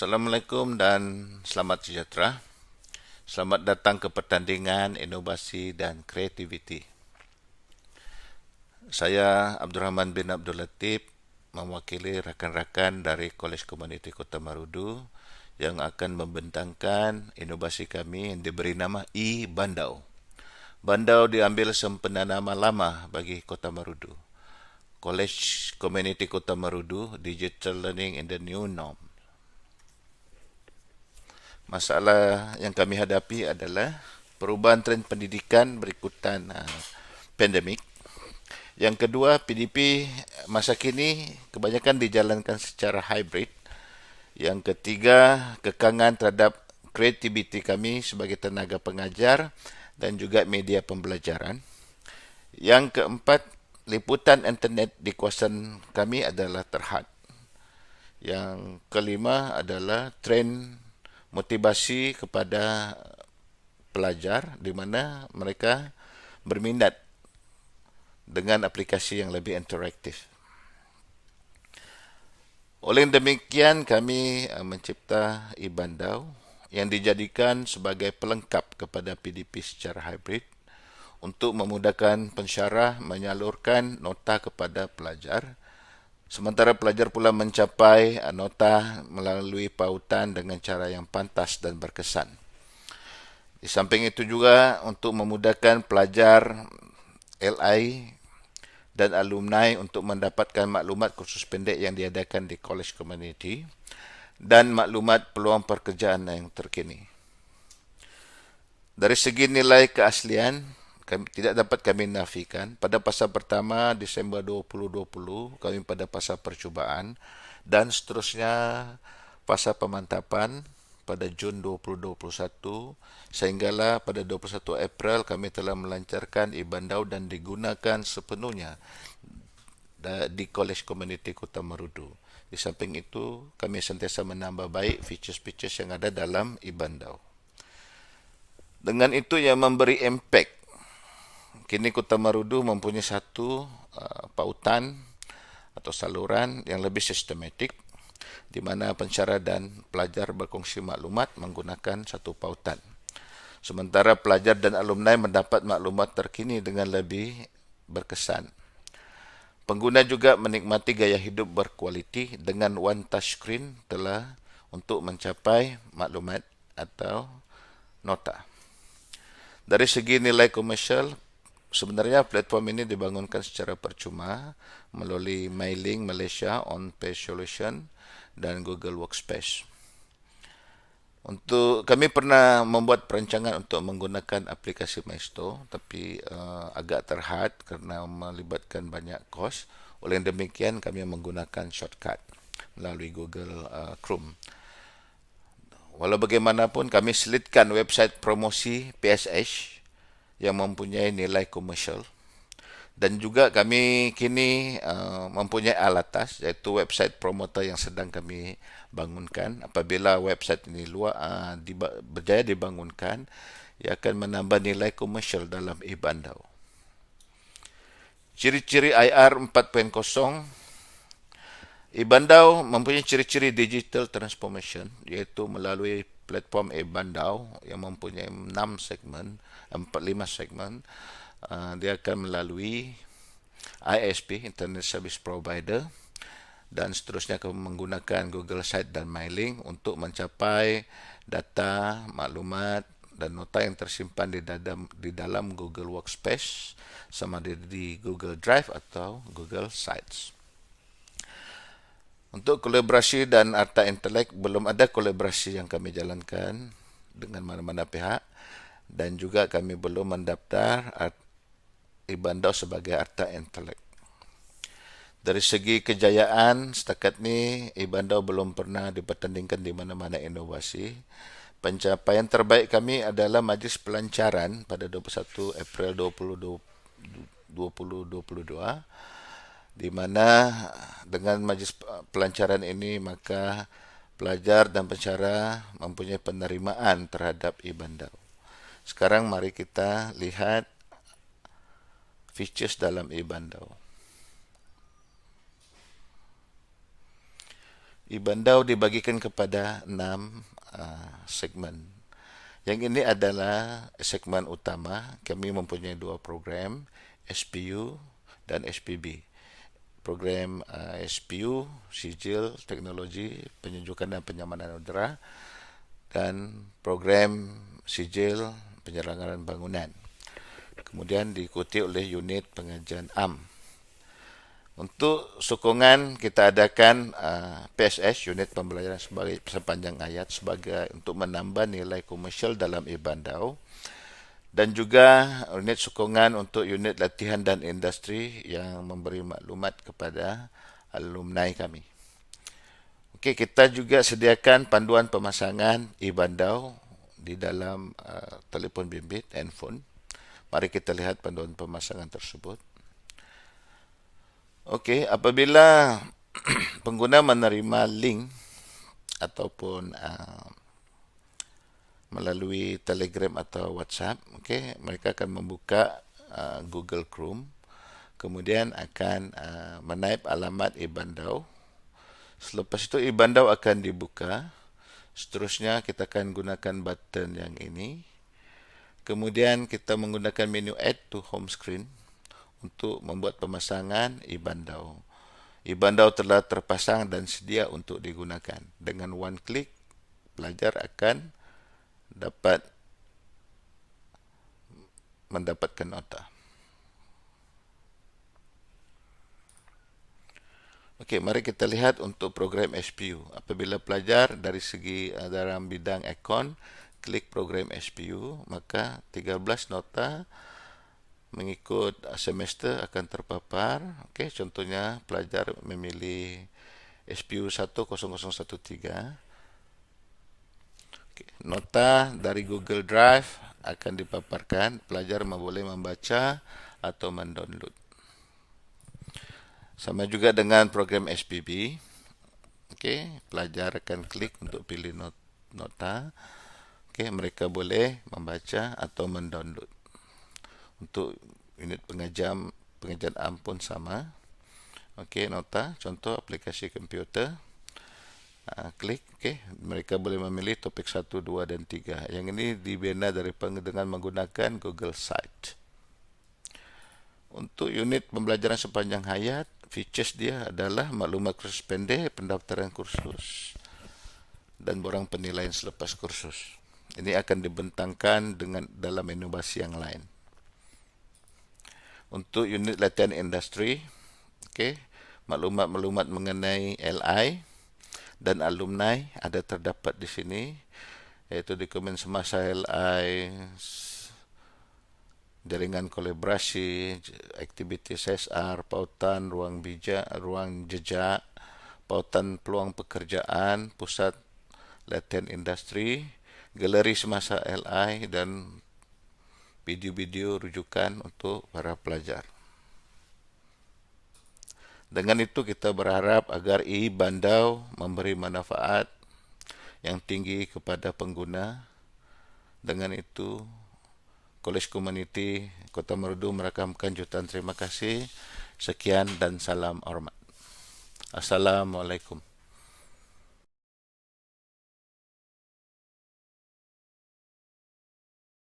Assalamualaikum dan selamat sejahtera. Selamat datang ke pertandingan inovasi dan kreativiti. Saya Abdul Rahman bin Abdul Latif mewakili rakan-rakan dari Kolej Komuniti Kota Marudu yang akan membentangkan inovasi kami yang diberi nama e-Bandau. Bandau diambil sempena nama lama bagi Kota Marudu. Kolej Komuniti Kota Marudu, Digital Learning in the New Norm. Masalah yang kami hadapi adalah perubahan trend pendidikan berikutan pandemik. Yang kedua, PDP masa kini kebanyakan dijalankan secara hybrid. Yang ketiga, kekangan terhadap kreativiti kami sebagai tenaga pengajar dan juga media pembelajaran. Yang keempat, liputan internet di kawasan kami adalah terhad. Yang kelima adalah trend motivasi kepada pelajar di mana mereka berminat dengan aplikasi yang lebih interaktif. Oleh demikian, kami mencipta e-Bandau yang dijadikan sebagai pelengkap kepada PDP secara hybrid untuk memudahkan pensyarah menyalurkan nota kepada pelajar. Sementara pelajar pula mencapai nota melalui pautan dengan cara yang pantas dan berkesan. Di samping itu juga untuk memudahkan pelajar LI dan alumni untuk mendapatkan maklumat kursus pendek yang diadakan di College Community dan maklumat peluang pekerjaan yang terkini. Dari segi nilai keaslian, tidak dapat kami nafikan. Pada fasa pertama Disember 2020 kami pada fasa percubaan dan seterusnya fasa pemantapan pada Jun 2021 sehinggalah pada 21 April kami telah melancarkan e-Bandau dan digunakan sepenuhnya di Kolej Komuniti Kota Marudu. Di samping itu kami sentiasa menambah baik features-features yang ada dalam e-Bandau. Dengan itu yang memberi impact. Kini Kota Marudu mempunyai satu pautan atau saluran yang lebih sistematik di mana pensyarah dan pelajar berkongsi maklumat menggunakan satu pautan. Sementara pelajar dan alumni mendapat maklumat terkini dengan lebih berkesan. Pengguna juga menikmati gaya hidup berkualiti dengan one touch screen telah untuk mencapai maklumat atau nota. Dari segi nilai komersial, sebenarnya platform ini dibangunkan secara percuma melalui Mailing Malaysia On-Page Solution dan Google Workspace. Untuk kami pernah membuat perancangan untuk menggunakan aplikasi MyStore, tapi agak terhad kerana melibatkan banyak kos. Oleh demikian, kami menggunakan shortcut melalui Google Chrome. Walau bagaimanapun, kami selitkan website promosi PSH yang mempunyai nilai komersial. Dan juga kami kini mempunyai alatas, iaitu website promoter yang sedang kami bangunkan. Apabila website ini berjaya dibangunkan, ia akan menambah nilai komersial dalam e-Bandau. Ciri-ciri IR 4.0, e-Bandau mempunyai ciri-ciri digital transformation, iaitu melalui platform e-Bandau yang mempunyai 5 segmen. Dia akan melalui ISP, Internet Service Provider, dan seterusnya akan menggunakan Google Site dan Mailing untuk mencapai data, maklumat dan nota yang tersimpan di dalam Google Workspace sama di Google Drive atau Google Sites. Untuk kolaborasi dan arta intelek, belum ada kolaborasi yang kami jalankan dengan mana-mana pihak dan juga kami belum mendaftar e-Bandau sebagai arta intelek. Dari segi kejayaan, setakat ni e-Bandau belum pernah dipertandingkan di mana-mana inovasi. Pencapaian terbaik kami adalah Majlis Pelancaran pada 21 April 2022, di mana dengan majlis pelancaran ini maka pelajar dan pensyarah mempunyai penerimaan terhadap e-Bandau. Sekarang mari kita lihat features dalam e-Bandau. e-bandau dibagikan kepada 6 segmen. Yang ini adalah segmen utama. Kami mempunyai 2 program, SPU dan SPB. Program SPU, Sijil Teknologi Penunjukan dan Penyamanan Udara, dan program Sijil Penyelenggaraan Bangunan. Kemudian diikuti oleh unit pengajian AM. Untuk sokongan kita adakan PSS, unit pembelajaran sebagai sepanjang ayat, sebagai untuk menambah nilai komersial dalam e-bandau, dan juga unit sokongan untuk unit latihan dan industri yang memberi maklumat kepada alumni kami. Okey, kita juga sediakan panduan pemasangan e-bandau di dalam telefon bimbit, handphone. Mari kita lihat panduan pemasangan tersebut. Okey, apabila pengguna menerima link ataupun melalui Telegram atau WhatsApp, okey, mereka akan membuka Google Chrome, kemudian akan menaip alamat e-bandau. Selepas itu e-bandau akan dibuka. Seterusnya kita akan gunakan button yang ini. Kemudian kita menggunakan menu Add to Home Screen untuk membuat pemasangan e-bandau. E-bandau telah terpasang dan sedia untuk digunakan. Dengan one click, pelajar akan dapat mendapatkan nota. Okey, mari kita lihat untuk program SPU. Apabila pelajar dari segi dalam bidang akon klik program SPU, maka 13 nota mengikut semester akan terpapar. Okey, contohnya pelajar memilih SPU 10013. Okay. Nota dari Google Drive akan dipaparkan. Pelajar boleh membaca atau mendownload. Sama juga dengan program SPB. Okey, pelajar akan klik untuk pilih nota. Okey, mereka boleh membaca atau mendownload. Untuk unit pengajian AM pun sama. Okey, nota, contoh aplikasi komputer. Klik, okey, mereka boleh memilih topik 1, 2 dan 3. Yang ini dibina dengan menggunakan Google Site. Untuk unit pembelajaran sepanjang hayat, features dia adalah maklumat kursus pendek, pendaftaran kursus, dan borang penilaian selepas kursus. Ini akan dibentangkan dengan dalam inovasi yang lain. Untuk unit latihan industri, okey, maklumat-maklumat mengenai LI dan alumni ada terdapat di sini, iaitu dokumen semasa LI, jaringan kolaborasi, aktiviti CSR, pautan ruang jejak, pautan peluang pekerjaan, pusat latihan industri, galeri semasa LI, dan video-video rujukan untuk para pelajar. Dengan itu kita berharap agar e-bandau memberi manfaat yang tinggi kepada pengguna. Dengan itu, Kolej Komuniti Kota Merudu merakamkan jutaan terima kasih. Sekian dan salam hormat. Assalamualaikum.